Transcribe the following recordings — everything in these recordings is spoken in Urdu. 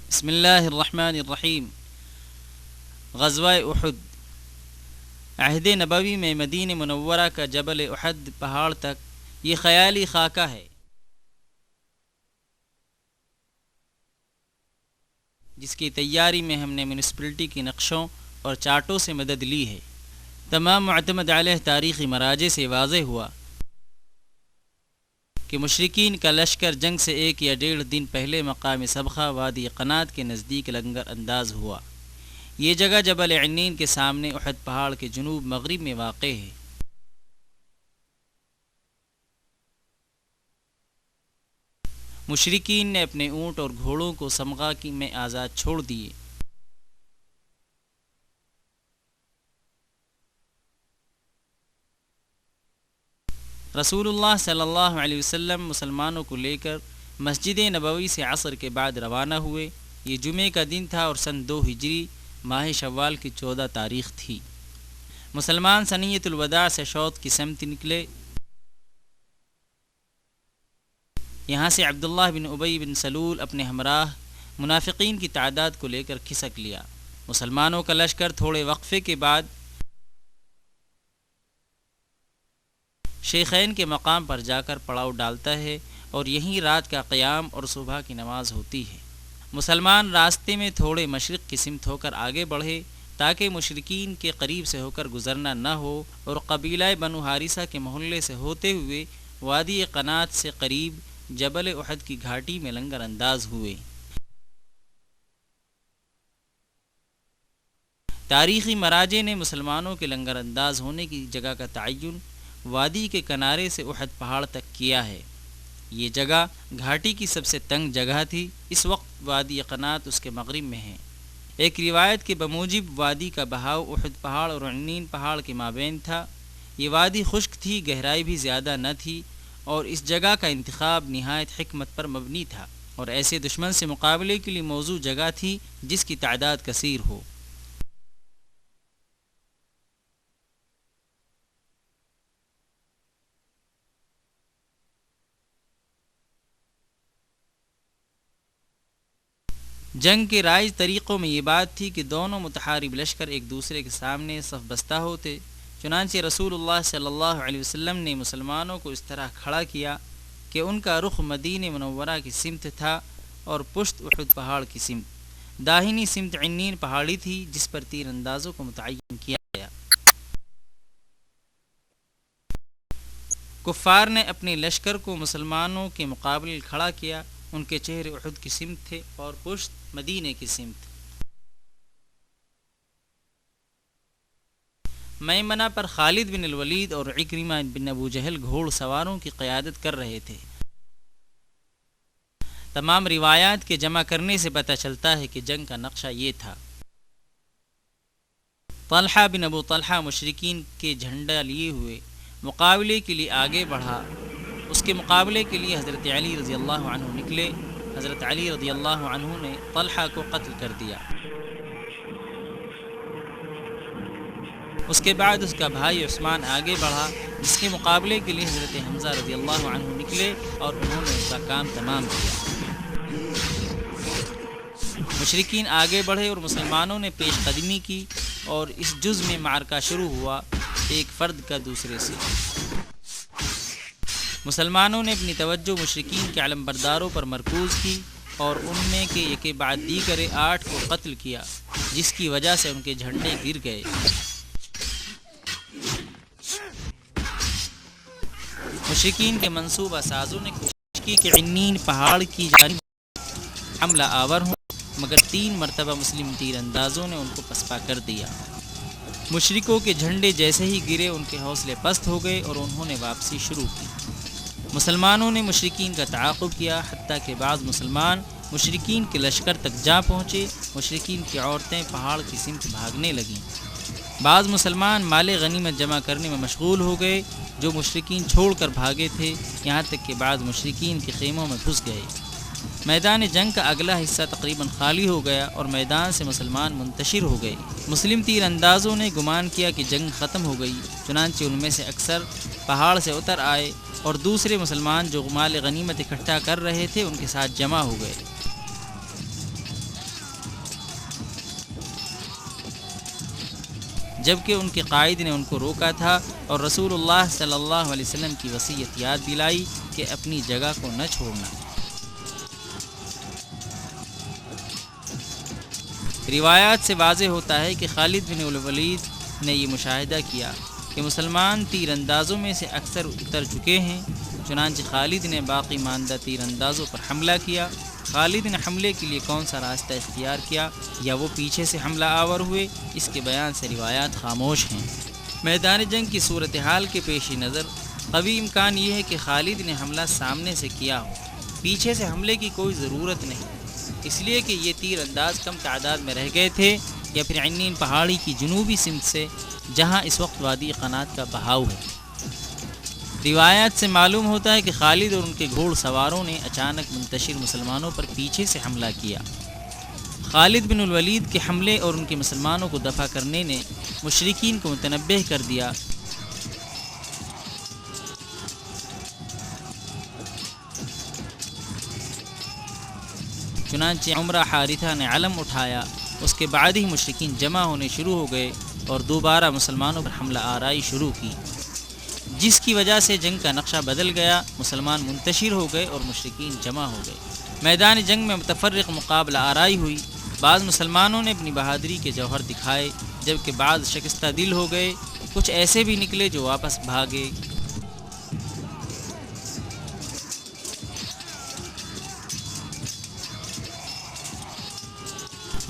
بسم اللہ الرحمن الرحیم۔ غزوہ احد۔ عہد نبوی میں مدینہ منورہ کا جبل احد پہاڑ تک یہ خیالی خاکہ ہے جس کی تیاری میں ہم نے میونسپلٹی کی نقشوں اور چارٹوں سے مدد لی ہے۔ تمام معتمد علیہ تاریخی مراجع سے واضح ہوا کہ مشرکین کا لشکر جنگ سے 1 یا 1.5 دن پہلے مقام سبخہ وادی قنات کے نزدیک لنگر انداز ہوا۔ یہ جگہ جبل عنین کے سامنے احد پہاڑ کے جنوب مغرب میں واقع ہے۔ مشرکین نے اپنے اونٹ اور گھوڑوں کو سمغہ میں آزاد چھوڑ دیے۔ رسول اللہ صلی اللہ علیہ وسلم مسلمانوں کو لے کر مسجد نبوی سے عصر کے بعد روانہ ہوئے۔ یہ جمعے کا دن تھا اور سن 2 ہجری ماہ شوال کی 14 تاریخ تھی۔ مسلمان ثنیۃ الوداع سے شوط کی سمت نکلے۔ یہاں سے عبداللہ بن ابی بن سلول اپنے ہمراہ منافقین کی تعداد کو لے کر کھسک لیا۔ مسلمانوں کا لشکر تھوڑے وقفے کے بعد شیخین کے مقام پر جا کر پڑاؤ ڈالتا ہے اور یہیں رات کا قیام اور صبح کی نماز ہوتی ہے۔ مسلمان راستے میں تھوڑے مشرق کی سمت ہو کر آگے بڑھے تاکہ مشرکین کے قریب سے ہو کر گزرنا نہ ہو، اور قبیلہ بنو حارثہ کے محلے سے ہوتے ہوئے وادی قنات سے قریب جبل احد کی گھاٹی میں لنگر انداز ہوئے۔ تاریخی مراجع نے مسلمانوں کے لنگر انداز ہونے کی جگہ کا تعین وادی کے کنارے سے احد پہاڑ تک کیا ہے۔ یہ جگہ گھاٹی کی سب سے تنگ جگہ تھی۔ اس وقت وادی قنات اس کے مغرب میں ہے۔ ایک روایت کے بموجب وادی کا بہاؤ احد پہاڑ اور عنین پہاڑ کے مابین تھا۔ یہ وادی خشک تھی، گہرائی بھی زیادہ نہ تھی، اور اس جگہ کا انتخاب نہایت حکمت پر مبنی تھا اور ایسے دشمن سے مقابلے کے لیے موزوں جگہ تھی جس کی تعداد کثیر ہو۔ جنگ کے رائج طریقوں میں یہ بات تھی کہ دونوں متحارب لشکر ایک دوسرے کے سامنے صف بستہ ہوتے۔ چنانچہ رسول اللہ صلی اللہ علیہ وسلم نے مسلمانوں کو اس طرح کھڑا کیا کہ ان کا رخ مدینہ منورہ کی سمت تھا اور پشت احد پہاڑ کی سمت۔ داہنی سمت عنین پہاڑی تھی جس پر تیر اندازوں کو متعین کیا گیا۔ کفار نے اپنے لشکر کو مسلمانوں کے مقابلے کھڑا کیا۔ ان کے چہرے احد کی سمت تھے اور پشت مدینہ کی سمت۔ میمنہ پر خالد بن الولید اور عکرمہ بن ابو جہل گھوڑ سواروں کی قیادت کر رہے تھے۔ تمام روایات کے جمع کرنے سے پتہ چلتا ہے کہ جنگ کا نقشہ یہ تھا۔ طلحہ بن ابو طلحہ مشرکین کے جھنڈا لیے ہوئے مقابلے کے لیے آگے بڑھا۔ اس کے مقابلے کے لیے حضرت علی رضی اللہ عنہ نکلے۔ حضرت علی رضی اللہ عنہ نے طلحہ کو قتل کر دیا۔ اس کے بعد اس کا بھائی عثمان آگے بڑھا جس کے مقابلے کے لیے حضرت حمزہ رضی اللہ عنہ نکلے اور انہوں نے اس کا کام تمام کیا۔ مشرکین آگے بڑھے اور مسلمانوں نے پیش قدمی کی اور اس جز میں معرکہ شروع ہوا، ایک فرد کا دوسرے سے۔ مسلمانوں نے اپنی توجہ مشرکین کے علم برداروں پر مرکوز کی اور ان میں کے ایک بعد دیگر 8 کو قتل کیا، جس کی وجہ سے ان کے جھنڈے گر گئے۔ مشرکین کے منصوبہ سازوں نے کوشش کی کہ عنین پہاڑ کی جانب حملہ آور ہوں، مگر 3 مرتبہ مسلم تیر اندازوں نے ان کو پسپا کر دیا۔ مشرکوں کے جھنڈے جیسے ہی گرے ان کے حوصلے پست ہو گئے اور انہوں نے واپسی شروع کی۔ مسلمانوں نے مشرکین کا تعاقب کیا حتیٰ کہ بعض مسلمان مشرکین کے لشکر تک جا پہنچے۔ مشرکین کی عورتیں پہاڑ کی سمت بھاگنے لگیں۔ بعض مسلمان مال غنیمت جمع کرنے میں مشغول ہو گئے جو مشرکین چھوڑ کر بھاگے تھے، یہاں تک کہ بعض مشرکین کے خیموں میں گھس گئے۔ میدان جنگ کا اگلا حصہ تقریباً خالی ہو گیا اور میدان سے مسلمان منتشر ہو گئے۔ مسلم تیر اندازوں نے گمان کیا کہ جنگ ختم ہو گئی، چنانچہ ان میں سے اکثر پہاڑ سے اتر آئے اور دوسرے مسلمان جو مال غنیمت اکٹھا کر رہے تھے ان کے ساتھ جمع ہو گئے۔ جبکہ ان کے قائد نے ان کو روکا تھا اور رسول اللہ صلی اللہ علیہ وسلم کی وصیت یاد دلائی کہ اپنی جگہ کو نہ چھوڑنا۔ روایات سے واضح ہوتا ہے کہ خالد بن الولید نے یہ مشاہدہ کیا کہ مسلمان تیر اندازوں میں سے اکثر اتر چکے ہیں، چنانچہ خالد نے باقی ماندہ تیر اندازوں پر حملہ کیا۔ خالد نے حملے کے لیے کون سا راستہ اختیار کیا یا وہ پیچھے سے حملہ آور ہوئے، اس کے بیان سے روایات خاموش ہیں۔ میدان جنگ کی صورتحال کے پیش نظر قوی امکان یہ ہے کہ خالد نے حملہ سامنے سے کیا ہو، پیچھے سے حملے کی کوئی ضرورت نہیں، اس لیے کہ یہ تیر انداز کم تعداد میں رہ گئے تھے، یا پھر عنین پہاڑی کی جنوبی سمت سے جہاں اس وقت وادی قنات کا بہاؤ ہے۔ روایات سے معلوم ہوتا ہے کہ خالد اور ان کے گھوڑ سواروں نے اچانک منتشر مسلمانوں پر پیچھے سے حملہ کیا۔ خالد بن الولید کے حملے اور ان کے مسلمانوں کو دفع کرنے نے مشرکین کو متنبہ کر دیا۔ چنانچہ عمرہ حارثہ نے علم اٹھایا، اس کے بعد ہی مشرکین جمع ہونے شروع ہو گئے اور دوبارہ مسلمانوں پر حملہ آرائی شروع کی، جس کی وجہ سے جنگ کا نقشہ بدل گیا، مسلمان منتشر ہو گئے اور مشرکین جمع ہو گئے۔ میدان جنگ میں متفرق مقابلہ آرائی ہوئی، بعض مسلمانوں نے اپنی بہادری کے جوہر دکھائے، جبکہ بعض شکستہ دل ہو گئے، کچھ ایسے بھی نکلے جو واپس بھاگے۔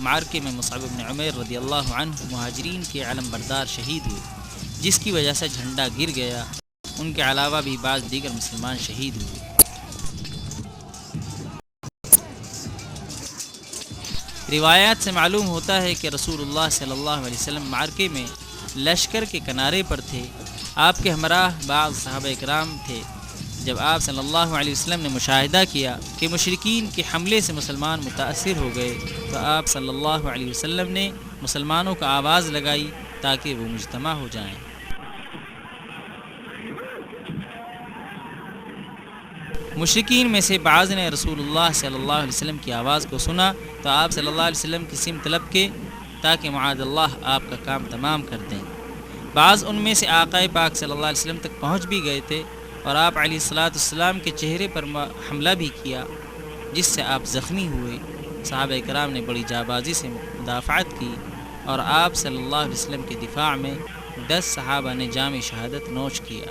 معرکے میں مصعب بن عمیر رضی اللہ عنہ مہاجرین کے علم بردار شہید ہوئے، جس کی وجہ سے جھنڈا گر گیا، ان کے علاوہ بھی بعض دیگر مسلمان شہید ہوئے۔ روایات سے معلوم ہوتا ہے کہ رسول اللہ صلی اللہ علیہ وسلم معرکے میں لشکر کے کنارے پر تھے، آپ کے ہمراہ بعض صحابہ کرام تھے۔ جب آپ صلی اللہ علیہ وسلم نے مشاہدہ کیا کہ مشرکین کے حملے سے مسلمان متاثر ہو گئے، تو آپ صلی اللہ علیہ وسلم نے مسلمانوں کو آواز لگائی تاکہ وہ مجتمع ہو جائیں۔ مشرکین میں سے بعض نے رسول اللہ صلی اللہ علیہ وسلم کی آواز کو سنا تو آپ صلی اللہ علیہ وسلم کی سمت طلب کے تاکہ معاذ اللہ آپ کا کام تمام کر دیں۔ بعض ان میں سے آقا پاک صلی اللہ علیہ وسلم تک پہنچ بھی گئے تھے اور آپ علیہ الصلاۃ والسلام کے چہرے پر حملہ بھی کیا، جس سے آپ زخمی ہوئے۔ صحابہ کرام نے بڑی جابازی سے مدافعت کی اور آپ صلی اللہ علیہ وسلم کے دفاع میں 10 صحابہ نے جام شہادت نوش کیا۔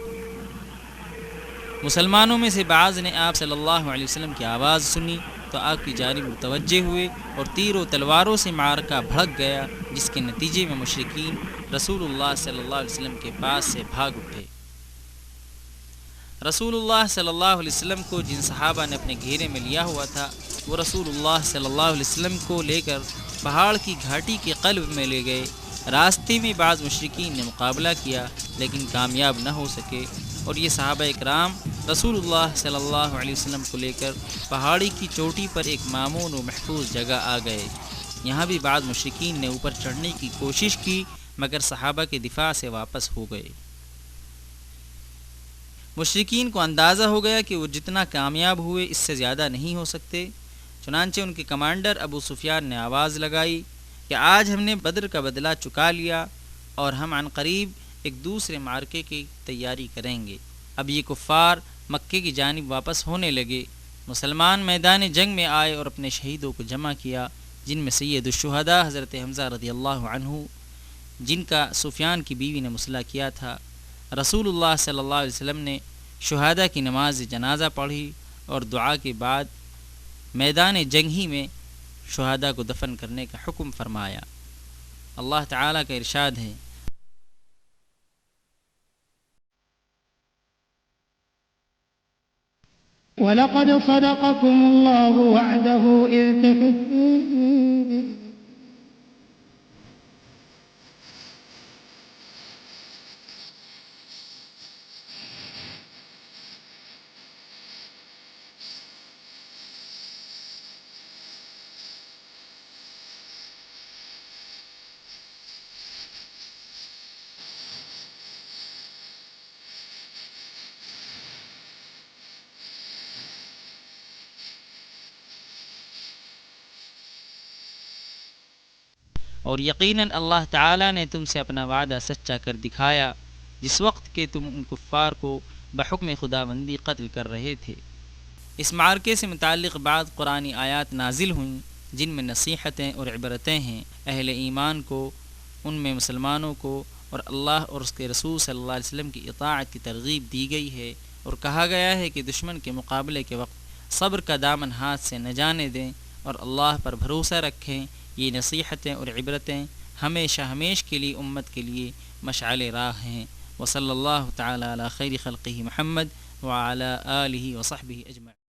مسلمانوں میں سے بعض نے آپ صلی اللہ علیہ وسلم کی آواز سنی تو آپ کی جانب متوجہ ہوئے اور تیر و تلواروں سے معرکہ بھڑک گیا، جس کے نتیجے میں مشرکین رسول اللہ صلی اللہ علیہ وسلم کے پاس سے بھاگ اٹھے۔ رسول اللہ صلی اللہ علیہ وسلم کو جن صحابہ نے اپنے گھیرے میں لیا ہوا تھا، وہ رسول اللہ صلی اللہ علیہ وسلم کو لے کر پہاڑ کی گھاٹی کے قلب میں لے گئے۔ راستے میں بعض مشرکین نے مقابلہ کیا لیکن کامیاب نہ ہو سکے، اور یہ صحابہ اکرام رسول اللہ صلی اللہ علیہ وسلم کو لے کر پہاڑی کی چوٹی پر ایک مامون و محفوظ جگہ آ گئے۔ یہاں بھی بعض مشرکین نے اوپر چڑھنے کی کوشش کی مگر صحابہ کے دفاع سے واپس ہو گئے۔ مشرکین کو اندازہ ہو گیا کہ وہ جتنا کامیاب ہوئے اس سے زیادہ نہیں ہو سکتے، چنانچہ ان کے کمانڈر ابو سفیان نے آواز لگائی کہ آج ہم نے بدر کا بدلہ چکا لیا اور ہم عن قریب ایک دوسرے معرکے کی تیاری کریں گے۔ اب یہ کفار مکے کی جانب واپس ہونے لگے۔ مسلمان میدان جنگ میں آئے اور اپنے شہیدوں کو جمع کیا، جن میں سید الشہداء حضرت حمزہ رضی اللہ عنہ، جن کا سفیان کی بیوی نے مسلح کیا تھا۔ رسول اللہ صلی اللہ علیہ وسلم نے شہداء کی نماز جنازہ پڑھی اور دعا کے بعد میدان جنگ ہی میں شہداء کو دفن کرنے کا حکم فرمایا۔ اللہ تعالیٰ کا ارشاد ہے، وَلَقَدْ صَدَقَكُمُ اللَّهُ وَعْدَهُ إِذْ تَحُسُّونَ اور یقیناً اللہ تعالیٰ نے تم سے اپنا وعدہ سچا کر دکھایا جس وقت کہ تم ان کفار کو بحکم خداوندی قتل کر رہے تھے۔ اس معرکے سے متعلق بعض قرآنی آیات نازل ہوئیں جن میں نصیحتیں اور عبرتیں ہیں۔ اہل ایمان کو، ان میں مسلمانوں کو اور اللہ اور اس کے رسول صلی اللہ علیہ وسلم کی اطاعت کی ترغیب دی گئی ہے، اور کہا گیا ہے کہ دشمن کے مقابلے کے وقت صبر کا دامن ہاتھ سے نہ جانے دیں اور اللہ پر بھروسہ رکھیں۔ یہ نصیحتیں اور عبرتیں ہمیشہ ہمیش کے لیے امت کے لیے مشعل راہ ہیں۔ وصلی اللہ تعالی علی خیر خلقہ محمد وعلی آلہ وصحبہ اجمعین۔